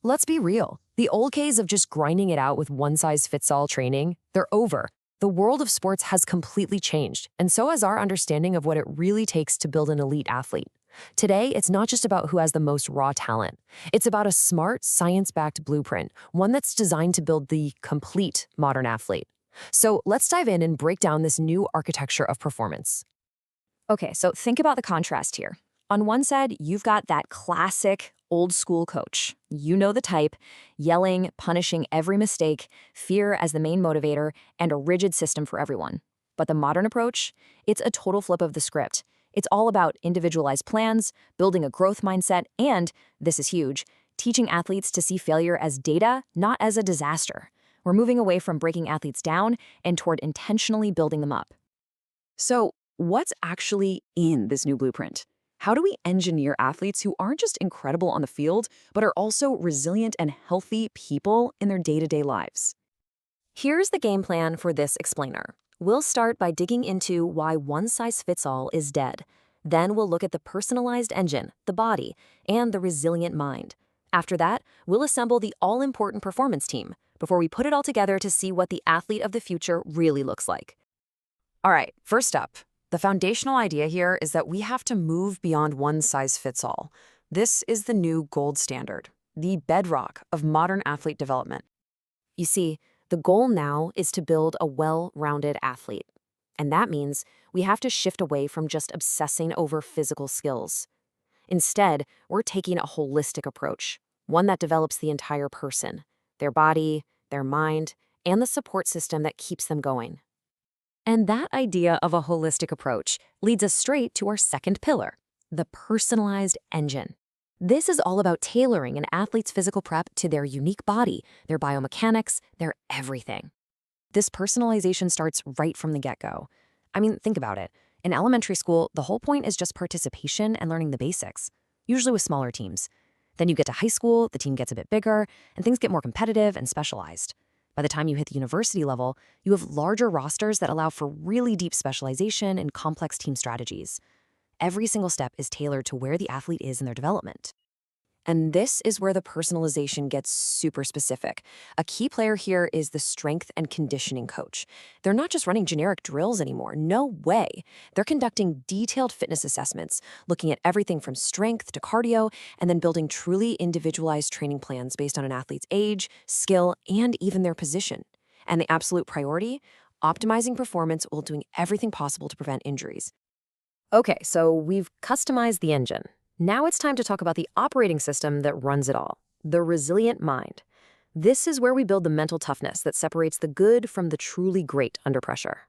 Let's be real. The old days of just grinding it out with one-size-fits-all training, they're over. The world of sports has completely changed, and so has our understanding of what it really takes to build an elite athlete. Today, it's not just about who has the most raw talent. It's about a smart, science-backed blueprint, one that's designed to build the complete modern athlete. So let's dive in and break down this new architecture of performance. Okay, so think about the contrast here. On one side, you've got that classic old school coach. You know the type, yelling, punishing every mistake, fear as the main motivator, and a rigid system for everyone. But the modern approach, it's a total flip of the script. It's all about individualized plans, building a growth mindset, and, this is huge, teaching athletes to see failure as data, not as a disaster. We're moving away from breaking athletes down and toward intentionally building them up. So, what's actually in this new blueprint? How do we engineer athletes who aren't just incredible on the field, but are also resilient and healthy people in their day-to-day lives? Here's the game plan for this explainer. We'll start by digging into why one-size-fits-all is dead. Then we'll look at the personalized engine, the body, and the resilient mind. After that, we'll assemble the all-important performance team before we put it all together to see what the athlete of the future really looks like. All right, first up, the foundational idea here is that we have to move beyond one size fits all. This is the new gold standard, the bedrock of modern athlete development. You see, the goal now is to build a well-rounded athlete. And that means we have to shift away from just obsessing over physical skills. Instead, we're taking a holistic approach, one that develops the entire person, their body, their mind, and the support system that keeps them going. And that idea of a holistic approach leads us straight to our second pillar, the personalized engine. This is all about tailoring an athlete's physical prep to their unique body, their biomechanics, their everything. This personalization starts right from the get-go. I mean, think about it. In elementary school, the whole point is just participation and learning the basics, usually with smaller teams. Then you get to high school, the team gets a bit bigger, and things get more competitive and specialized. By the time you hit the university level, you have larger rosters that allow for really deep specialization and complex team strategies. Every single step is tailored to where the athlete is in their development. And this is where the personalization gets super specific. A key player here is the strength and conditioning coach. They're not just running generic drills anymore. No way. They're conducting detailed fitness assessments, looking at everything from strength to cardio, and then building truly individualized training plans based on an athlete's age, skill, and even their position. And the absolute priority? Optimizing performance while doing everything possible to prevent injuries. Okay, so we've customized the engine. Now it's time to talk about the operating system that runs it all, the resilient mind. This is where we build the mental toughness that separates the good from the truly great under pressure.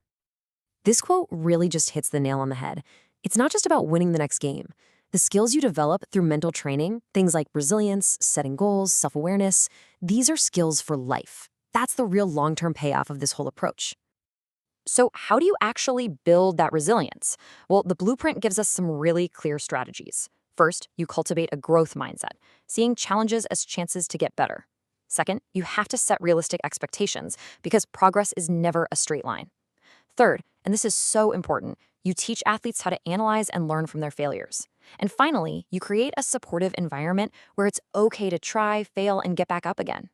This quote really just hits the nail on the head. It's not just about winning the next game. The skills you develop through mental training, things like resilience, setting goals, self-awareness, these are skills for life. That's the real long-term payoff of this whole approach. So how do you actually build that resilience? Well, the blueprint gives us some really clear strategies. First, you cultivate a growth mindset, seeing challenges as chances to get better. Second, you have to set realistic expectations because progress is never a straight line. Third, and this is so important, you teach athletes how to analyze and learn from their failures. And finally, you create a supportive environment where it's okay to try, fail, and get back up again.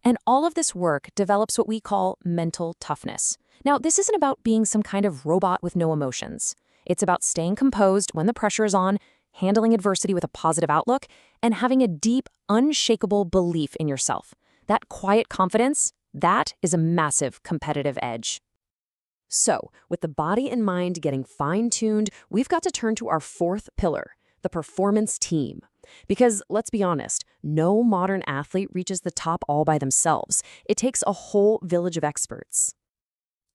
And all of this work develops what we call mental toughness. Now, this isn't about being some kind of robot with no emotions. It's about staying composed when the pressure is on, handling adversity with a positive outlook, and having a deep, unshakable belief in yourself. That quiet confidence, that is a massive competitive edge. So, with the body and mind getting fine-tuned, we've got to turn to our fourth pillar, the performance team. Because, let's be honest, no modern athlete reaches the top all by themselves. It takes a whole village of experts.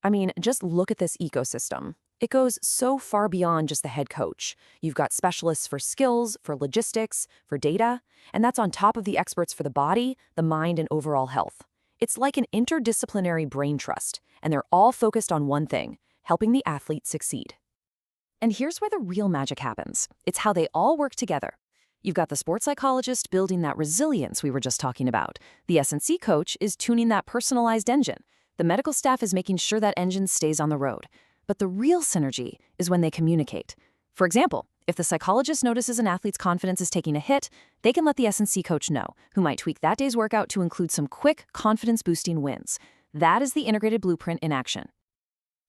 I mean, just look at this ecosystem. It goes so far beyond just the head coach. You've got specialists for skills, for logistics, for data, and that's on top of the experts for the body, the mind, and overall health. It's like an interdisciplinary brain trust, and they're all focused on one thing, helping the athlete succeed. And here's where the real magic happens. It's how they all work together. You've got the sports psychologist building that resilience we were just talking about. The S&C coach is tuning that personalized engine. The medical staff is making sure that engine stays on the road. But the real synergy is when they communicate. For example, If the psychologist notices an athlete's confidence is taking a hit, they can let the S&C coach know, who might tweak that day's workout to include some quick, confidence-boosting wins. That is the integrated blueprint in action.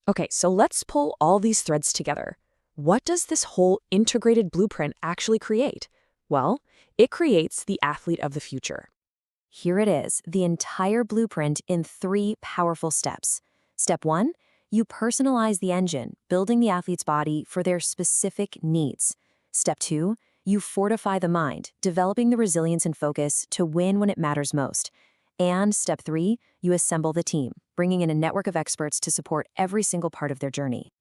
Okay, so let's pull all these threads together. What does this whole integrated blueprint actually create? Well, it creates the athlete of the future. Here it is, the entire blueprint in 3 powerful steps. Step 1, you personalize the engine, building the athlete's body for their specific needs. Step 2, you fortify the mind, developing the resilience and focus to win when it matters most. And step 3, you assemble the team, bringing in a network of experts to support every single part of their journey.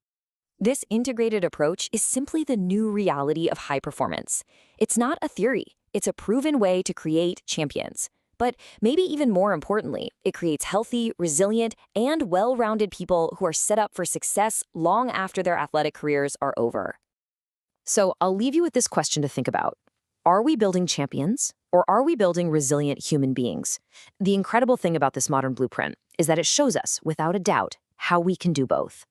This integrated approach is simply the new reality of high performance. It's not a theory, it's a proven way to create champions. But maybe even more importantly, it creates healthy, resilient, and well-rounded people who are set up for success long after their athletic careers are over. So I'll leave you with this question to think about. Are we building champions, or are we building resilient human beings? The incredible thing about this modern blueprint is that it shows us, without a doubt, how we can do both.